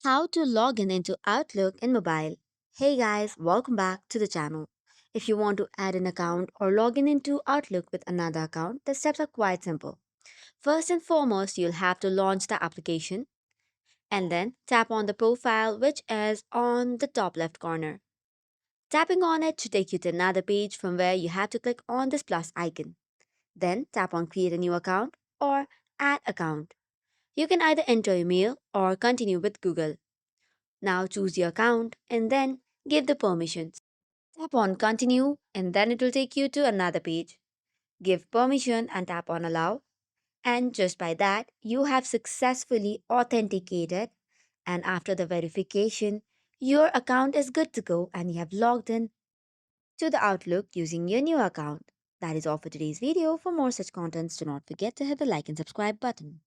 How to log in into Outlook in mobile. Hey guys, welcome back to the channel. If you want to add an account or log in into Outlook with another account, the steps are quite simple. First and foremost, you'll have to launch the application and then tap on the profile which is on the top left corner. Tapping on it should take you to another page from where you have to click on this plus icon. Then tap on create a new account or add account. You can either enter your mail or continue with Google. Now choose your account and then give the permissions. Tap on continue and then it will take you to another page. Give permission and tap on allow. And just by that, you have successfully authenticated. And after the verification, your account is good to go and you have logged in to the Outlook using your new account. That is all for today's video. For more such contents, do not forget to hit the like and subscribe button.